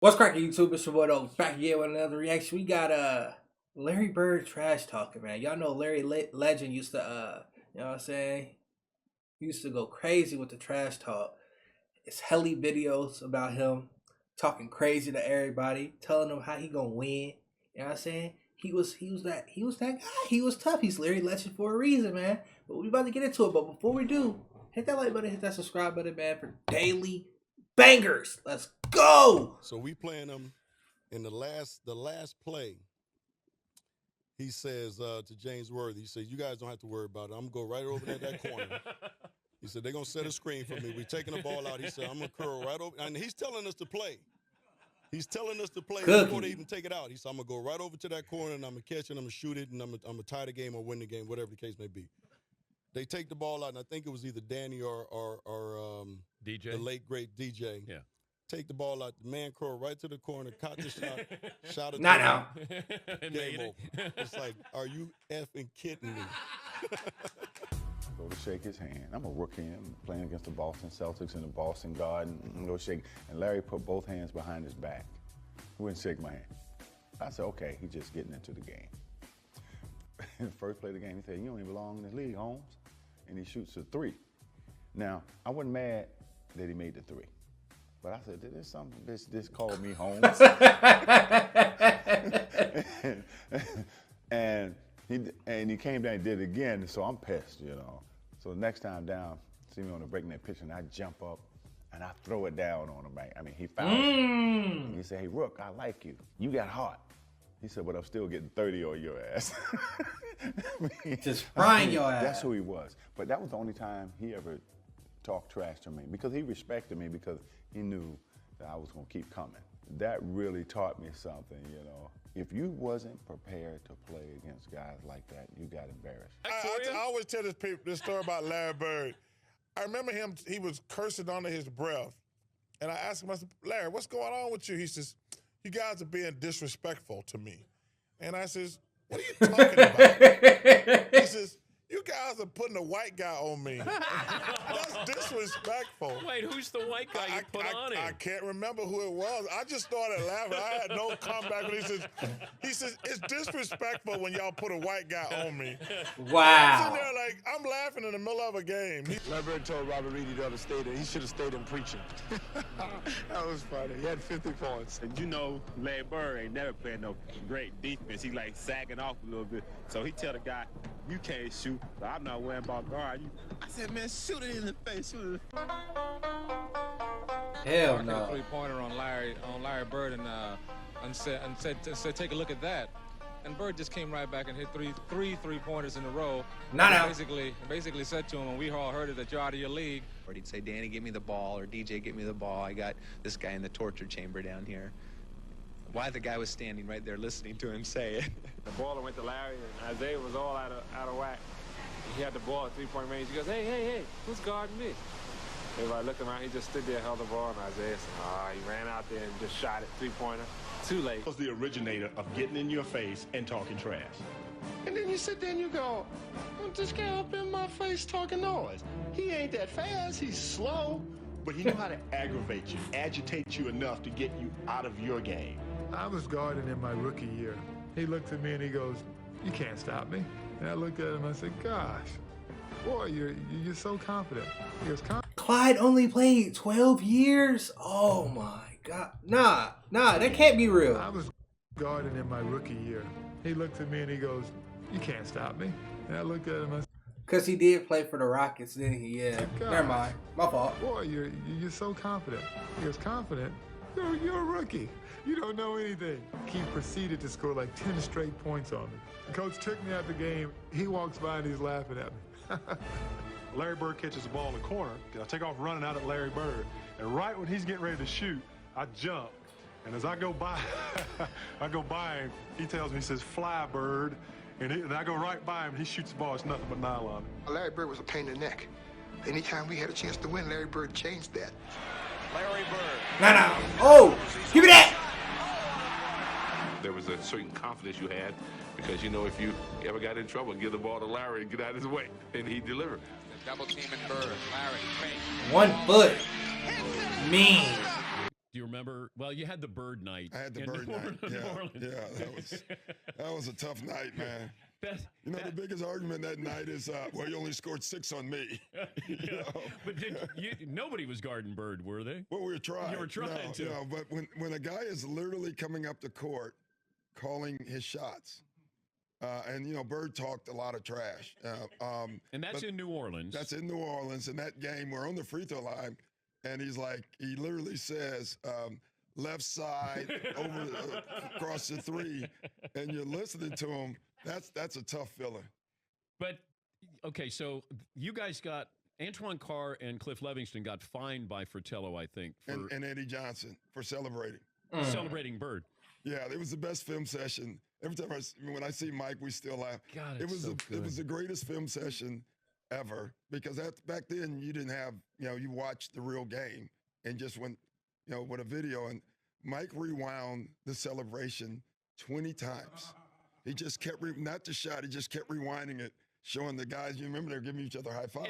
What's cracking, YouTube? It's your boy Oaks back again with another reaction. We got Larry Bird trash talking, man. Y'all know Larry Legend used to you know what I'm saying? He used to go crazy with the trash talk. It's helly videos about him talking crazy to everybody, telling them how he gonna win. You know what I'm saying? He was that guy. He was tough. He's Larry Legend for a reason, man. But we about to get into it. But before we do, hit that like button, hit that subscribe button, man, for daily bangers. Let's go. So we playing them in the last play. He says to James Worthy, he says, "You guys don't have to worry about it. I'm gonna go right over there that corner." He said, "They're gonna set a screen for me. We're taking the ball out." He said, "I'm gonna curl right over," and he's telling us to play. He's telling us to play before they even take it out. He said, "I'm gonna go right over to that corner and I'm gonna catch it, and I'm gonna shoot it, and I'm gonna tie the game or win the game, whatever the case may be." They take the ball out, and I think it was either Danny or DJ, the late great DJ. Yeah. Take the ball out, the man curl right to the corner, caught the shot it. Not now. Game over. It's like, are you effing kidding me? Go to shake his hand. I'm a rookie. I'm playing against the Boston Celtics in the Boston Garden. I'm go shake. And Larry put both hands behind his back. He wouldn't shake my hand. I said, okay, he's just getting into the game. First play of the game, he said, "You don't even belong in the league, Holmes." And he shoots a three. Now, I wasn't mad that he made the three. But I said, "There's some bitch this called me Holmes." and he came down and did it again, so I'm pissed, you know. So the next time down, see me on the breakneck pitch, and I jump up and I throw it down on him. I mean, he fouls me. And he said, "Hey, Rook, I like you. You got heart." He said, "But I'm still getting 30 on your ass." Just frying your ass. That's who he was. But that was the only time he ever talked trash to me, because he respected me, because he knew that I was going to keep coming. That really taught me something, you know. If you wasn't prepared to play against guys like that, you got embarrassed. I always tell this story about Larry Bird. I remember him, he was cursing under his breath. And I asked him, I said, "Larry, what's going on with you?" He says, "You guys are being disrespectful to me." And I says, "What are you talking about?" He says, "You guys are putting a white guy on me." That's disrespectful. Wait, who's the white guy you put on it? I can't remember who it was. I just started laughing. I had no comeback when he says, "It's disrespectful when y'all put a white guy on me." Wow. I'm sitting there like, I'm laughing in the middle of a game. LeBron told Robert Reedy the other state that he should have stayed in preaching. That was funny. He had 50 points. And you know, Larry Bird ain't never playing no great defense. He like sagging off a little bit. So he tell the guy, "You can't shoot, so I'm not worrying about guard you." I said, "Man, shoot it in the face, shoot it." Hell no. Three-pointer on Larry Bird and said, "Take a look at that." And Bird just came right back and hit three-pointers in a row. Not out. Basically said to him, and we all heard it, that you're out of your league. Or he'd say, "Danny, give me the ball," or "DJ, give me the ball. I got this guy in the torture chamber down here." Why the guy was standing right there listening to him say it. The ball went to Larry, and Isaiah was all out of whack. He had the ball at three-point range. He goes, hey, who's guarding me?" Everybody looked around. He just stood there, held the ball, and Isaiah said, he ran out there and just shot it, three-pointer. Too late. Was the originator of getting in your face and talking trash. And then you sit there and you go, "This guy up in my face talking noise. He ain't that fast. He's slow." But he knew how to aggravate you, agitate you enough to get you out of your game. I was guarding in my rookie year. He looked at me and he goes, "You can't stop me." And I looked at him and I said, "Gosh, boy, you're so confident." He goes, Clyde only played 12 years? Oh my God. Nah, that can't be real. I was guarding in my rookie year. He looked at me and he goes, "You can't stop me." And I looked at him and I said, Because he did play for the Rockets, didn't he? Yeah. Never mind. My fault. "Boy, you're so confident." He goes, "Confident? You're a rookie. You don't know anything." He proceeded to score like 10 straight points on me. The coach took me out the game. He walks by and he's laughing at me. Larry Bird catches the ball in the corner. I take off running out at Larry Bird. And right when he's getting ready to shoot, I jump. And as I go by, him, he tells me, he says, "Fly, Bird." And I go right by him, and he shoots the ball. It's nothing but nylon. Larry Bird was a pain in the neck. Anytime we had a chance to win, Larry Bird changed that. Larry Bird. Nah. Oh, give me that. There was a certain confidence you had because, you know, if you ever got in trouble, give the ball to Larry and get out of his way, and he delivered. Double teaming Bird. Larry, fake. 1 foot. Mean. Do you remember? Well, you had the Bird night. I had the in Bird New night. Orleans. Yeah, that was a tough night, man. The biggest argument that night is, well, you only scored 6 on me. But nobody was guarding Bird, were they? Well, we were trying. You were trying to. But when a guy is literally coming up the court, calling his shots, and Bird talked a lot of trash. And that's in New Orleans. That's in New Orleans. In that game, we're on the free throw line, and he literally says, left side over across the 3, and you're listening to him. That's a tough feeling. But okay, so you guys got Antoine Carr and Cliff Livingston got fined by Fratello, I think, and Eddie Johnson for celebrating Bird. Yeah, it was the best film session. Every time when I see Mike, we still laugh. God, it was the greatest film session ever, because back then you didn't have, you watched the real game and just went, with a video, and Mike rewound the celebration 20 times. He just kept, not the shot, he just kept rewinding it, showing the guys, you remember they were giving each other high five.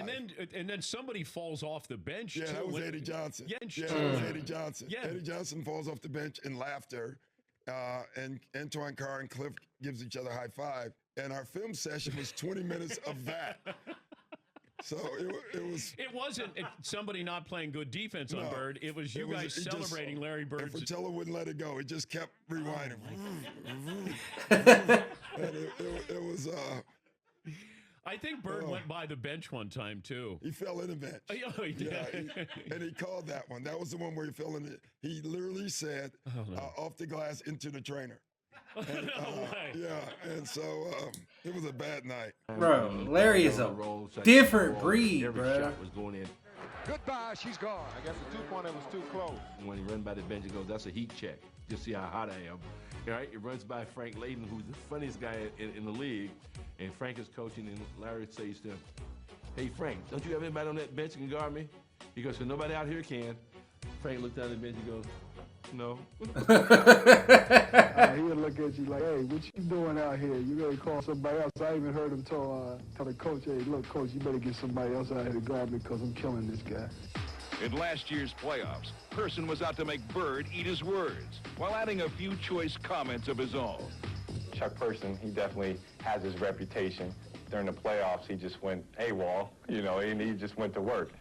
And then somebody falls off the bench. Yeah, too. that was Eddie Johnson. Yeah, that was Eddie Johnson. Yeah. Eddie Johnson falls off the bench in laughter, and Antoine Carr and Cliff gives each other high five. And our film session was 20 minutes of that. So it was. It wasn't somebody not playing good defense on Bird. It was you guys celebrating Larry Bird. And Fratello wouldn't let it go. He just kept rewinding. And it was. I think Bird went by the bench one time too. He fell in the bench. Oh, he did. Yeah, and he called that one. That was the one where he fell in it. He literally said, "Off the glass into the trainer." And, and so it was a bad night. Bro, Larry is a different breed, bro. Every shot was going in. Goodbye, she's gone. I guess the 2-pointer was too close. When he runs by the bench, he goes, "That's a heat check. Just see how hot I am." All right, it runs by Frank Layden, who's the funniest guy in the league, and Frank is coaching, and Larry says to him, "Hey, Frank, don't you have anybody on that bench that can guard me?" He goes, "So nobody out here can." Frank looked down at the bench and goes, "No." He'll look at you like, "Hey, what you doing out here? You better call somebody else." I even heard him tell the coach, "Hey, look, coach, you better get somebody else out here to guard me because I'm killing this guy." In last year's playoffs, Person was out to make Bird eat his words while adding a few choice comments of his own. Chuck Person, he definitely has his reputation. During the playoffs, he just went AWOL, and he just went to work.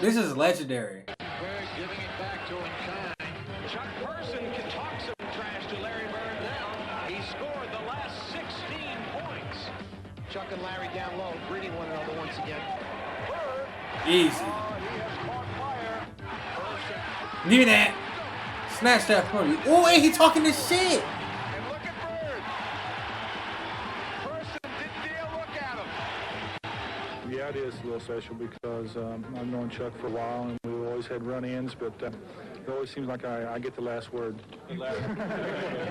This is legendary. Bird giving it back to him, shine. Chuck Person can talk some trash to Larry Bird now. He scored the last 16 points. Chuck and Larry down low, greeting one another once again. Easy. Give me that. Snatch that from you. Oh, hey, he talking this shit. And look at Bird. Person didn't dare look at him. Yeah, it is a little special because I've known Chuck for a while, and we always had run-ins, but it always seems like I get the last word.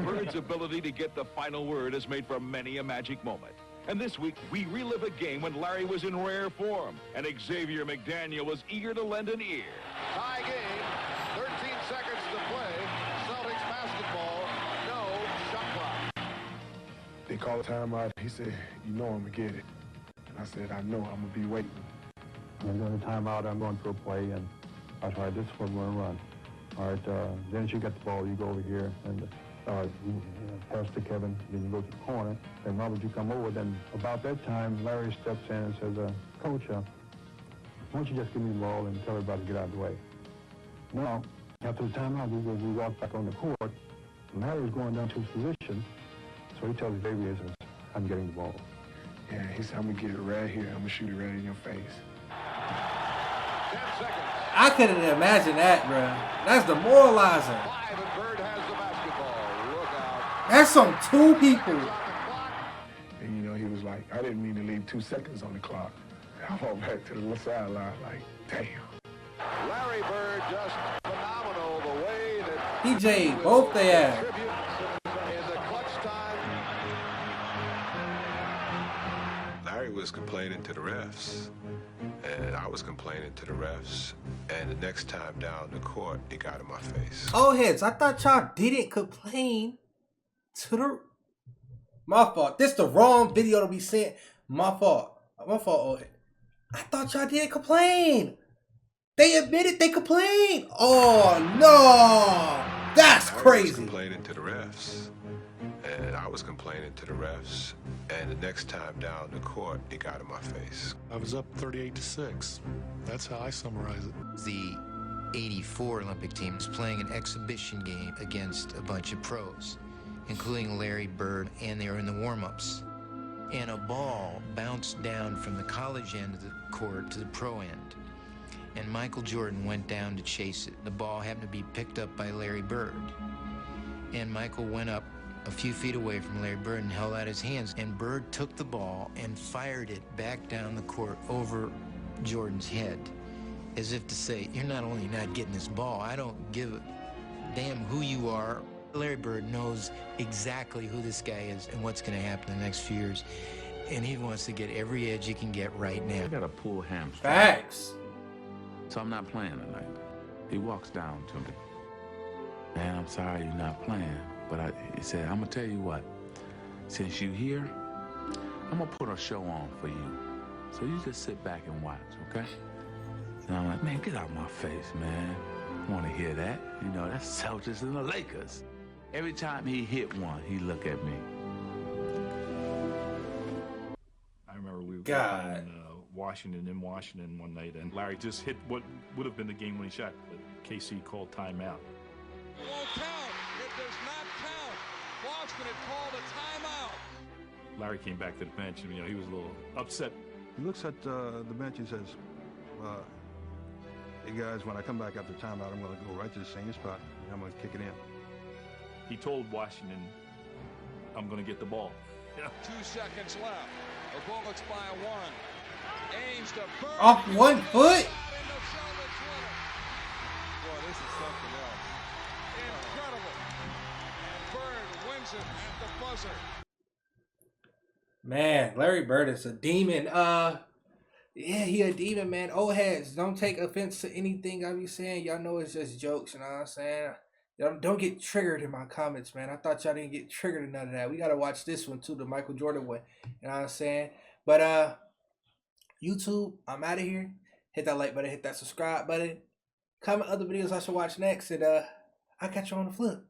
Bird's ability to get the final word has made for many a magic moment. And this week, we relive a game when Larry was in rare form, and Xavier McDaniel was eager to lend an ear. Tie game, 13 seconds to play. Celtics basketball, no shot clock. They called a timeout. He said, "You know I'm going to get it." And I said, "I know, I'm going to be waiting." I'm going to timeout. I'm going for a play, and I was like, "This is what we're going to run." All right, then as you get the ball, you go over here, and you pass to Kevin, then you go to the corner, and Robert, you come over. Then about that time, Larry steps in and says, "Coach, why don't you just give me the ball and tell everybody to get out of the way?" Now, after the timeout, we walk back on the court, and Larry's going down to his position, so he tells Xavier, "I'm getting the ball." Yeah, he said, "I'm going to get it right here. I'm going to shoot it right in your face." 10 seconds. I couldn't imagine that, bro. That's demoralizing. 5 and Bird has the basketball. Look out. That's some two people. And he was like, "I didn't mean to leave 2 seconds on the clock." I walked back to the sideline like, damn. Larry Bird just phenomenal the way that DJ, both they have. in the clutch time. Larry was complaining to the refs, and I was complaining to the refs, and the next time down the court, it got in my face. Oh, heads, I thought y'all didn't complain to the... My fault. This the wrong video to be sent. My fault. My fault, oh, I thought y'all didn't complain. They admitted they complained. Oh no, that's Larry was crazy. complaining to the refs, and I was complaining to the refs. And the next time down the court, he got in my face. I was up 38-6. That's how I summarize it. The 84 Olympic team was playing an exhibition game against a bunch of pros, including Larry Bird, and they were in the warm-ups. And a ball bounced down from the college end of the court to the pro end. And Michael Jordan went down to chase it. The ball happened to be picked up by Larry Bird. And Michael went up a few feet away from Larry Bird and held out his hands. And Bird took the ball and fired it back down the court over Jordan's head, as if to say, you're not only not getting this ball, I don't give a damn who you are. Larry Bird knows exactly who this guy is and what's going to happen in the next few years. And he wants to get every edge he can get right now. I got a pull hamstring. Facts. So I'm not playing tonight. He walks down to me. Man, I'm sorry you're not playing. But he said, I'm going to tell you what. Since you're here, I'm going to put a show on for you. So you just sit back and watch, okay? And I'm like, man, get out of my face, man. I want to hear that. You know, that's Celtics and the Lakers. Every time he hit one, he look at me. I remember we were God. in Washington one night, and Larry just hit what would have been the game-winning shot, but KC called timeout. Won't count. It does not count. Boston had called a timeout. Larry came back to the bench, and he was a little upset. He looks at the bench and says, hey guys, when I come back after timeout, I'm going to go right to the same spot, and I'm going to kick it in. He told Washington, I'm going to get the ball. 2 seconds left. The Bullets by 1. Aims to Bird. Off 1 foot. Boy, this is something else. Incredible. And Bird wins it at the buzzer. Man, Larry Bird is a demon. Yeah, he a demon, man. Old heads, don't take offense to anything I be saying. Y'all know it's just jokes, you know what I'm saying? Don't get triggered in my comments, man. I thought y'all didn't get triggered in none of that. We gotta watch this one too, the Michael Jordan one. You know what I'm saying? But YouTube, I'm out of here. Hit that like button, hit that subscribe button. Comment other videos I should watch next, and I'll catch you on the flip.